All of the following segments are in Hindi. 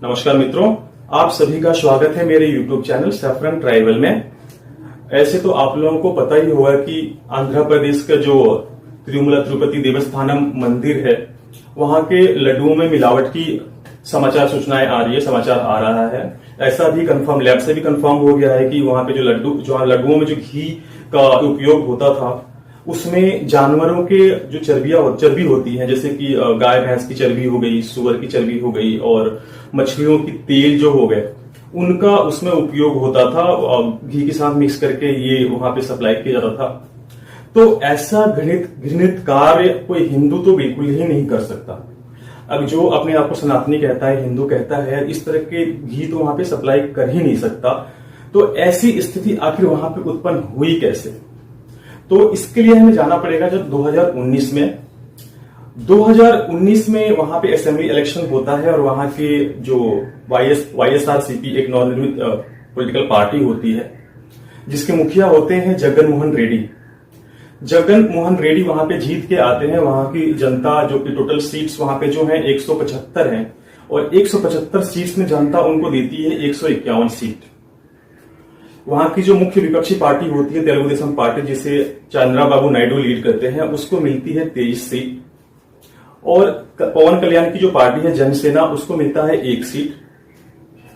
नमस्कार मित्रों, आप सभी का स्वागत है मेरे YouTube चैनल सैफरन ट्राइबल में। ऐसे तो आप लोगों को पता ही होगा कि आंध्र प्रदेश का जो तिरुमला तिरुपति देवस्थानम मंदिर है, वहां के लड्डुओं में मिलावट की समाचार सूचनाएं आ रही है, समाचार आ रहा है। ऐसा भी कंफर्म, लैब से भी कंफर्म हो गया है कि वहां पे जो लड्डुओं में जो घी का उपयोग होता था, उसमें जानवरों के जो चर्बी होती है, जैसे कि गाय भैंस की चर्बी हो गई, सुअर की चर्बी हो गई और मछलियों की तेल जो हो गए, उनका उसमें उपयोग होता था। घी के साथ मिक्स करके ये वहां पे सप्लाई किया जाता था। तो ऐसा घृणित कार्य कोई हिंदू तो बिल्कुल ही नहीं कर सकता। अब जो अपने आप को सनातनी कहता है, हिंदू कहता है, इस तरह के घी तो वहां पे सप्लाई कर ही नहीं सकता। तो ऐसी स्थिति आखिर वहां पे उत्पन्न हुई कैसे? तो इसके लिए हमें जाना पड़ेगा जब 2019 में वहां पे असेंबली इलेक्शन होता है और वहां के जो YSRCP एक नवनिर्मित पॉलिटिकल पार्टी होती है, जिसके मुखिया होते हैं जगन मोहन रेड्डी वहां पे जीत के आते हैं। वहां की जनता, जो कि टोटल सीट्स वहां पे जो है 175 हैं और 175 सीट्स में जनता उनको देती है 151 सीट। वहां की जो मुख्य विपक्षी पार्टी होती है तेलुगु देशम पार्टी, जिसे चंद्रबाबू नायडू लीड करते हैं, उसको मिलती है 23 सीट। और पवन कल्याण की जो पार्टी है जनसेना, उसको मिलता है 1 सीट।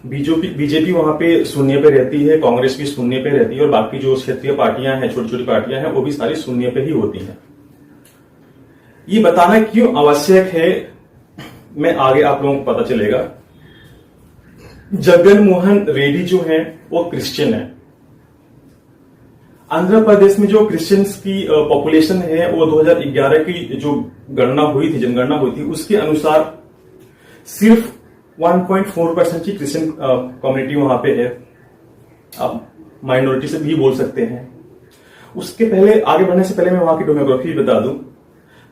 बीजेपी वहां पे शून्य पे रहती है, कांग्रेस भी शून्य पे रहती है और बाकी जो क्षेत्रीय पार्टियां हैं, छोटी छोटी पार्टियां हैं, वो भी सारी शून्य पे ही होती हैं। ये बताना क्यों आवश्यक है, मैं आगे आप लोगों को पता चलेगा। जगन मोहन रेड्डी जो है वो क्रिश्चियन है। आंध्र प्रदेश में जो क्रिश्चियंस की पॉपुलेशन है, वो 2011 की जो जनगणना हुई थी, उसके अनुसार सिर्फ 1.4% की क्रिश्चियन कम्युनिटी वहां पे है। आप माइनॉरिटी से भी बोल सकते हैं। उसके पहले, आगे बढ़ने से पहले मैं वहां की डेमोग्राफी बता दूं।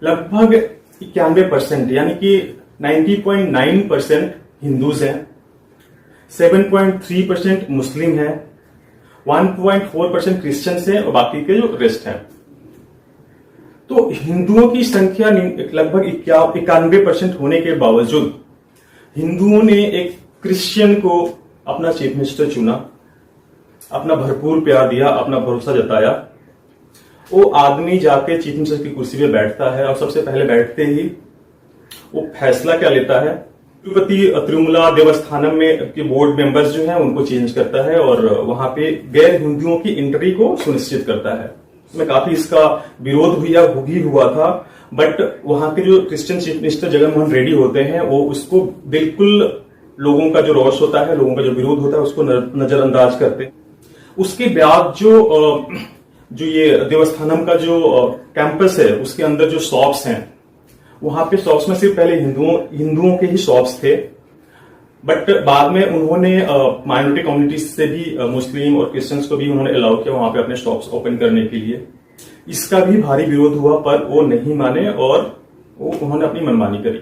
लगभग 91% यानी कि 90.9% हिंदूज हैं, 7.3% मुस्लिम हैं, 1.4% क्रिश्चियंस हैं और बाकी के जो रेस्ट हैं। तो हिंदुओं की संख्या लगभग 91% होने के बावजूद हिंदुओं ने एक क्रिश्चियन को अपना चीफ मिनिस्टर चुना, अपना भरपूर प्यार दिया, अपना भरोसा जताया। वो आदमी जाके चीफ मिनिस्टर की कुर्सी पे बैठता है और सबसे पहले बैठते ही वो फैसला क्या लेता है, तिरुपति तिरुमला देवस्थानम में के बोर्ड मेंबर्स जो हैं उनको चेंज करता है और वहां पे गैर हिंदुओं की एंट्री को सुनिश्चित करता है। इसमें काफी इसका विरोध हुआ था, बट वहां के जो Christian chief minister Jagan Mohan Reddy होते हैं, वो उसको बिल्कुल, लोगों का जो रोष होता है, लोगों का जो विरोध होता है, उसको नजरअंदाज करते। उसके बाद जो ये देवस्थानम का जो कैंपस है, उसके अंदर जो शॉप्स हैं, वहां पे शॉप्स में सिर्फ पहले हिंदुओं के ही शॉप्स थे, बट बाद में उन्होंने माइनॉरिटी कम्युनिटीज से भी, मुस्लिम और क्रिश्चियंस को भी उन्होंने अलाउ किया वहां पे अपने शॉप्स ओपन करने के लिए। इसका भी भारी विरोध हुआ, पर वो नहीं माने और उन्होंने अपनी मनमानी करी।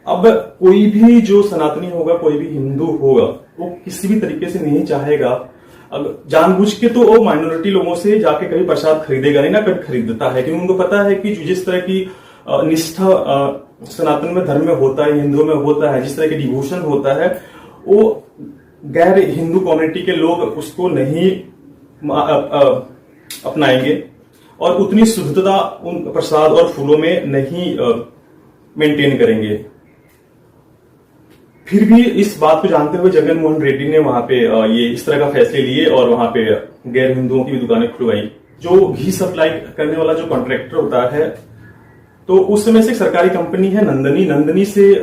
अब कोई भी जो सनातनी होगा, कोई भी हिंदू होगा, वो किसी भी तरीके से नहीं चाहेगा, अब जानबूझ के तो वो माइनॉरिटी लोगों से जाके कभी प्रसाद खरीदेगा नहीं, ना कभी खरीदता है, क्योंकि उनको पता है कि जिस तरह की निष्ठा सनातन में धर्म में होता है, हिंदुओं में होता है, जिस तरह की डिवोशन होता है, वो गैर हिंदू कम्युनिटी के लोग उसको नहीं अपनाएंगे और उतनी शुद्धता उन प्रसाद और फूलों में नहीं मेंटेन करेंगे। फिर भी इस बात को जानते हुए जगन मोहन रेड्डी ने वहां पे ये इस तरह का फैसले लिए और वहां पे गैर हिंदुओं की भी दुकानें खुलवाई। जो घी सप्लाई करने वाला जो कॉन्ट्रैक्टर होता है, तो उस समय से सरकारी कंपनी है नंदनी से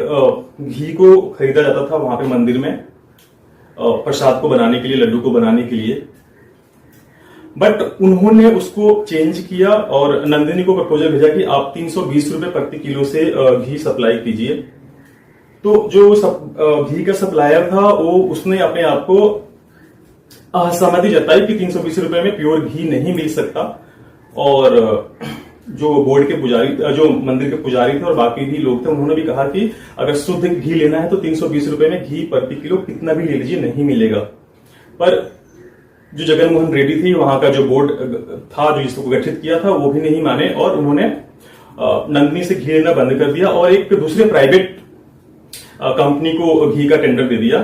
घी को खरीदा जाता था वहां पे मंदिर में प्रसाद को बनाने के लिए, लड्डू को बनाने के लिए। बट उन्होंने उसको चेंज किया और नंदिनी को प्रपोजल भेजा कि आप 320 रुपए प्रति किलो से घी सप्लाई कीजिए। तो जो घी का सप्लायर था, वो उसने अपने आप को असहमति जताई कि 320 रुपए में प्योर घी नहीं मिल सकता। और जो बोर्ड के पुजारी, जो मंदिर के पुजारी थे और बाकी भी लोग थे, उन्होंने भी कहा कि अगर शुद्ध घी लेना है तो 320 रुपए में घी प्रति किलो कितना भी ले लीजिए, नहीं मिलेगा। पर जो जगन मोहन रेड्डी थी, वहां का जो बोर्ड था जो इसको गठित किया था, वो भी नहीं माने और उन्होंने नंदिनी से घी लेना बंद कर दिया और एक दूसरे प्राइवेट कंपनी को घी का टेंडर दे दिया,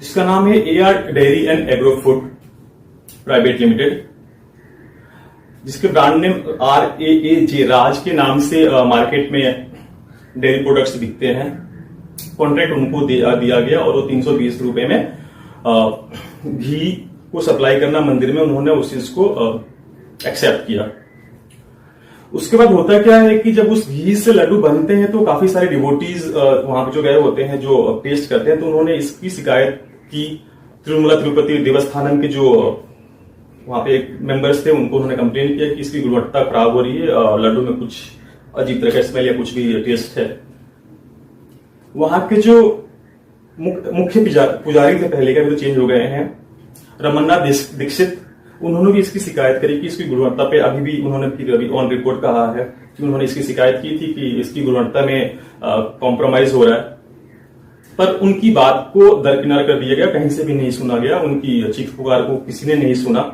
जिसका नाम है AR dairy and agro food private limited, जिसके ब्रांड नेम RAAJ राज के नाम से मार्केट में डेयरी प्रोडक्ट्स बिकते हैं। कॉन्ट्रैक्ट उनको दिया गया और वो 320 रुपए में घी को सप्लाई करना मंदिर में, उन्होंने उस चीज को एक्सेप्ट किया। उसके बाद होता क्या है कि जब उस घी से लड्डू बनते हैं तो काफी सारे डिवोटीज वहां पे जो गए होते हैं, जो टेस्ट करते हैं, तो उन्होंने इसकी शिकायत की। तिरुमला तिरुपति देवस्थानम के जो वहां पे एक मेंबर्स थे, उनको उन्होंने कंप्लेन किया कि इसकी गुणवत्ता खराब हो रही है, लड्डू में कुछ अजीब तरह का स्मेल या कुछ भी टेस्ट है। वहां के जो मुख्य पुजारी थे, पहले का भी तो चेंज हो गए हैं, रमन्ना दीक्षित, उन्होंने भी इसकी शिकायत करी कि इसकी गुणवत्ता पे अभी भी उन्होंने फिर अभी ऑन रिकॉर्ड कहा है कि उन्होंने इसकी शिकायत की थी कि इसकी गुणवत्ता में कॉम्प्रोमाइज हो रहा है, पर उनकी बात को दरकिनार कर दिया गया, कहीं से भी नहीं सुना गया। उनकी चीख पुकार को किसी ने नहीं सुना।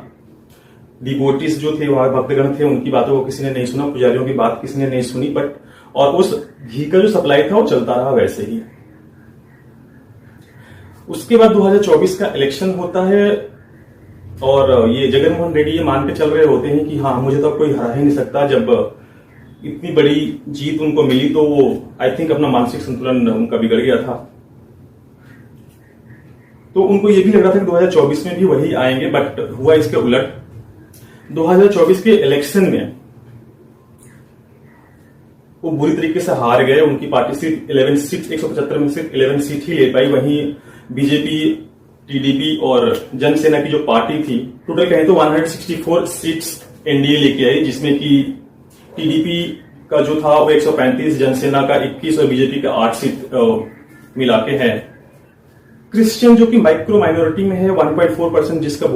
डिवोटीज जो थे, वहां भक्तगण थे, उनकी बातों को किसी ने नहीं सुना, पुजारियों की बात किसी ने नहीं सुनी, बट और उस घी का जो सप्लाई था वो चलता रहा वैसे ही। उसके बाद 2024 का इलेक्शन होता है और ये जगन मोहन रेड्डी ये मान के चल रहे होते हैं कि हाँ, मुझे तो कोई हरा ही नहीं सकता। जब इतनी बड़ी जीत उनको मिली तो वो आई थिंक अपना मानसिक संतुलन उनका बिगड़ गया था, तो उनको ये भी लग रहा था कि 2024 में भी वही आएंगे, बट हुआ इसके उलट। 2024 के इलेक्शन में वो बुरी तरीके से हार गए। उनकी पार्टी सिर्फ 11 सीट, 175 में सिर्फ 11 सीट ही ले पाई। वहीं बीजेपी, टीडीपी और जनसेना की जो पार्टी थी, टोटल कहें तो 164 सीट्स एनडीए लेके आई, जिसमें कि टीडीपी का जो था वो 135, जनसेना का 21 और बीजेपी का 8 सीट मिला के है। क्रिश्चियन जो कि माइक्रो माइनॉरिटी में है, 1.4% जिसका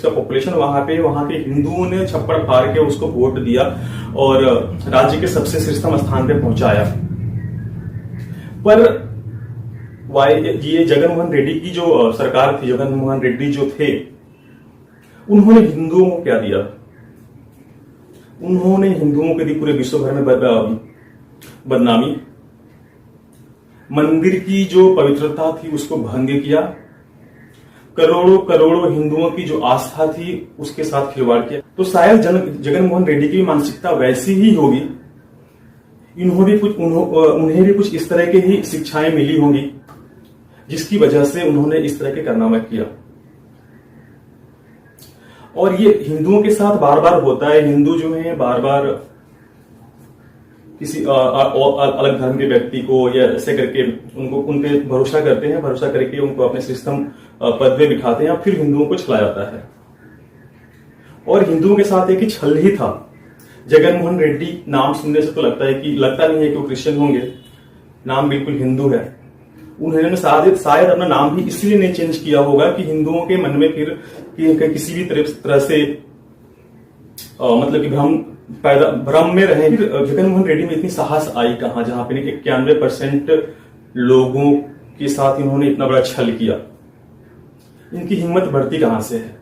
पॉपुलेशन वहां के हिंदुओं ने छप्पड़ फाड़ के उसको वोट दिया और राज्य के सबसे शीर्षतम स्थान पे पहुंचाया। पर ये जगन मोहन रेड्डी की जो सरकार थी, जगन मोहन रेड्डी जो थे, उन्होंने हिंदुओं को क्या दिया? उन्होंने हिंदुओं के दी पूरे विश्व भर में बदनामी। मंदिर की जो पवित्रता थी उसको भंग किया। करोड़ों करोड़ों हिंदुओं की जो आस्था थी उसके साथ खिलवाड़ किया। तो शायद जगन मोहन रेड्डी की मानसिकता वैसी ही होगी। उन्हें भी कुछ इस तरह की ही शिक्षाएं मिली होंगी, जिसकी वजह से उन्होंने इस तरह के कारनामा किया। और ये हिंदुओं के साथ बार बार होता है। हिंदू जो है बार बार किसी अलग धर्म के व्यक्ति को या ऐसे करके उन पे भरोसा करते हैं, भरोसा करके उनको अपने सिस्टम पद पे बिठाते हैं, फिर हिंदुओं को छला जाता है। और हिंदुओं के साथ एक ही छल ही था। जगन मोहन रेड्डी नाम सुनने से तो लगता नहीं है कि वो क्रिश्चियन होंगे। नाम बिल्कुल हिंदू है। उन्होंने शायद अपना नाम भी इसलिए नहीं चेंज किया होगा कि हिंदुओं के मन में फिर किसी भी तरह से मतलब कि भ्रम में रहे। जगन मोहन रेड्डी में इतनी साहस आई कहां, जहां पे 91% लोगों के साथ इन्होंने इतना बड़ा छल किया। इनकी हिम्मत बढ़ती कहां से है?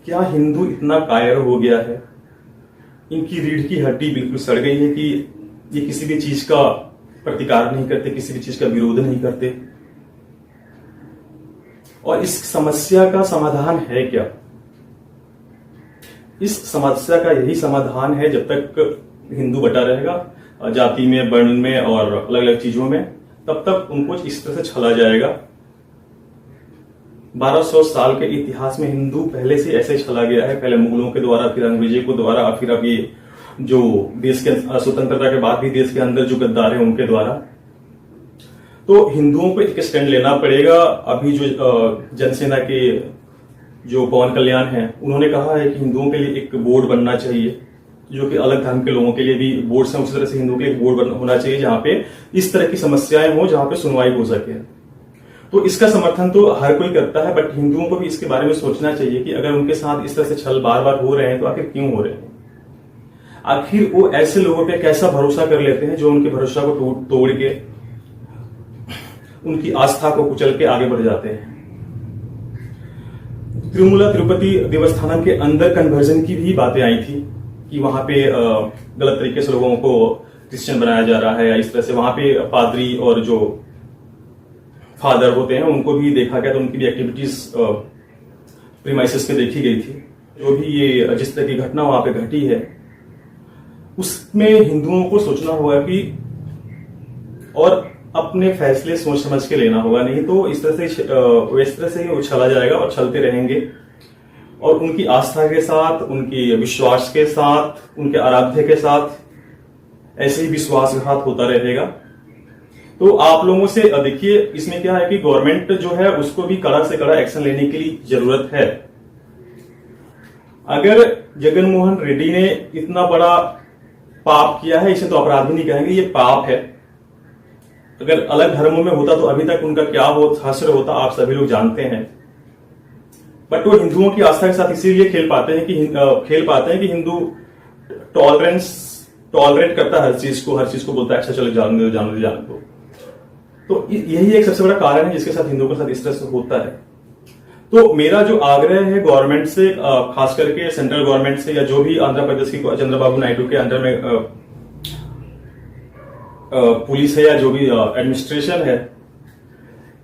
क्या हिंदू इतना कायर हो गया है? इनकी रीढ़ की हड्डी बिल्कुल सड़ गई है कि ये किसी भी चीज का प्रतिकार नहीं करते, किसी भी चीज का विरोध नहीं करते। और इस समस्या का समाधान है क्या? इस समस्या का यही समाधान है, जब तक हिंदू बटा रहेगा जाति में, वर्ण में और अलग अलग चीजों में, तब तक उनको इस तरह से छला जाएगा। 1200 साल के इतिहास में हिंदू पहले से ऐसे छला गया है, पहले मुगलों के द्वारा, फिर अंग्रेजों के द्वारा, फिर अब ये जो देश के स्वतंत्रता के बाद भी देश के अंदर जो गद्दार है उनके द्वारा। तो हिंदुओं को एक स्टैंड लेना पड़ेगा। अभी जो जनसेना के जो पवन कल्याण है, उन्होंने कहा है कि हिंदुओं के लिए एक बोर्ड बनना चाहिए, जो कि अलग धर्म के लोगों के लिए भी बोर्ड है, उसी तरह से हिंदुओं के लिए एक बोर्ड होना चाहिए जहां पे इस तरह की समस्याएं हो, जहां पे सुनवाई हो सके। तो इसका समर्थन तो हर कोई करता है, बट हिंदुओं को भी इसके बारे में सोचना चाहिए कि अगर उनके साथ इस तरह से छल बार बार हो रहे हैं तो आखिर क्यों हो रहे हैं? आखिर वो ऐसे लोगों पे कैसा भरोसा कर लेते हैं जो उनके भरोसा को तोड़ के उनकी आस्था को कुचल के आगे बढ़ जाते हैं। तिरुमला तिरुपति देवस्थानम के अंदर कन्वर्जन की भी बातें आई थी कि वहां पे गलत तरीके से लोगों को क्रिश्चियन बनाया जा रहा है, या इस तरह से वहां पे पादरी और जो फादर होते हैं उनको भी देखा गया, तो उनकी भी एक्टिविटीज प्रीमाइसेस पे देखी गई थी। जो भी ये जिस तरह की घटना वहां पे घटी है उसमें हिंदुओं को सोचना होगा कि और अपने फैसले सोच समझ के लेना होगा, नहीं तो इस तरह से इस तरह से ही उछला जाएगा और चलते रहेंगे और उनकी आस्था के साथ, उनकी विश्वास के साथ, उनके आराध्य के साथ ऐसे ही विश्वासघात होता रहेगा। तो आप लोगों से देखिए, इसमें क्या है कि गवर्नमेंट जो है उसको भी कड़ा से कड़ा एक्शन लेने की जरूरत है। अगर जगनमोहन रेड्डी ने इतना बड़ा पाप किया है, इसे तो अपराध भी नहीं कहेंगे, ये पाप है। अगर अलग धर्मों में होता तो अभी तक उनका क्या हश्र होता आप सभी लोग जानते हैं। बट वो हिंदुओं की आस्था के साथ इसीलिए खेल पाते हैं कि हिंदू टॉलरेट करता है हर चीज को बोलता है अच्छा चलो जाने दो। तो यही एक सबसे बड़ा कारण है जिसके साथ हिंदुओं के साथ इस तरह से होता है। तो मेरा जो आग्रह है गवर्नमेंट से, खास करके सेंट्रल गवर्नमेंट से, या जो भी आंध्र प्रदेश की चंद्रबाबू नायडू के अंडर में पुलिस है या जो भी एडमिनिस्ट्रेशन है,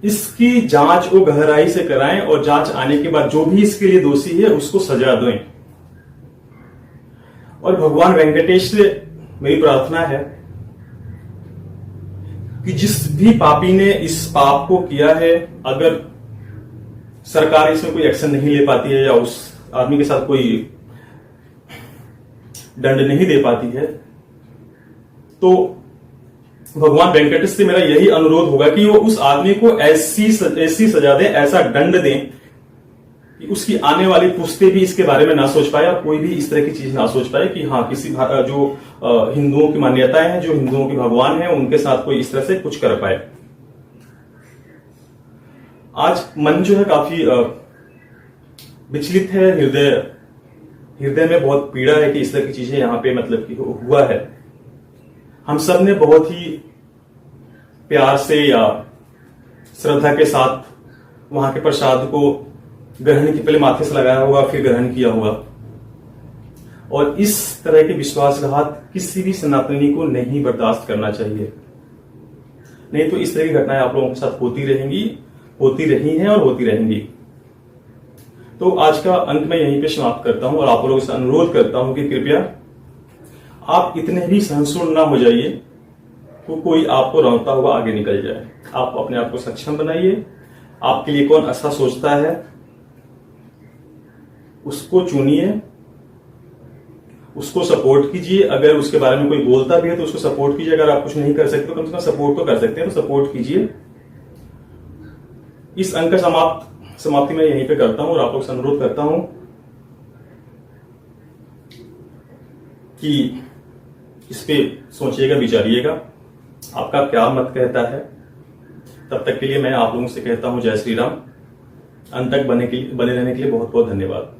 इसकी जांच वो गहराई से कराएं और जांच आने के बाद जो भी इसके लिए दोषी है उसको सजा दें। और भगवान वेंकटेश से मेरी प्रार्थना है कि जिस भी पापी ने इस पाप को किया है, अगर सरकार इसमें कोई एक्शन नहीं ले पाती है या उस आदमी के साथ कोई दंड नहीं दे पाती है, तो भगवान वेंकटेश से मेरा यही अनुरोध होगा कि वो उस आदमी को ऐसी सजा दें, ऐसा दंड दें कि उसकी आने वाली पुश्ते भी इसके बारे में ना सोच पाए और कोई भी इस तरह की चीज ना सोच पाए कि हाँ किसी जो हिंदुओं की मान्यताएं हैं, जो हिंदुओं के भगवान हैं, उनके साथ कोई इस तरह से कुछ कर पाए। आज मन जो है काफी विचलित है, हृदय में बहुत पीड़ा है कि इस तरह की चीजें यहां पे मतलब कि हुआ है। हम सब ने बहुत ही प्यार से या श्रद्धा के साथ वहां के प्रसाद को ग्रहण की पहले माथे से लगाया होगा, फिर ग्रहण किया होगा। और इस तरह के विश्वासघात किसी भी सनातनी को नहीं बर्दाश्त करना चाहिए, नहीं तो इस तरह की घटनाएं आप लोगों के साथ होती रही हैं और होती रहेंगी। तो आज का अंत मैं यहीं पे समाप्त करता हूं और आप लोगों से अनुरोध करता हूं कि कृपया आप इतने भी सहिष्णु ना हो जाइए तो कोई आपको रौंदता हुआ आगे निकल जाए। आप अपने आप को सक्षम बनाइए। आपके लिए कौन अच्छा सोचता है उसको चुनिए, उसको सपोर्ट कीजिए। अगर उसके बारे में कोई बोलता भी है तो उसको सपोर्ट कीजिए। अगर आप कुछ नहीं कर सकते तो कम से कम सपोर्ट तो कर सकते हैं, तो सपोर्ट कीजिए। इस अंक का समाप्ति मैं यहीं पे करता हूं और आप लोग से अनुरोध करता हूं कि इस पे सोचिएगा, विचारिएगा, आपका क्या मत कहता है। तब तक के लिए मैं आप लोगों से कहता हूं जय श्री राम। अंत तक बने रहने के लिए बहुत बहुत धन्यवाद।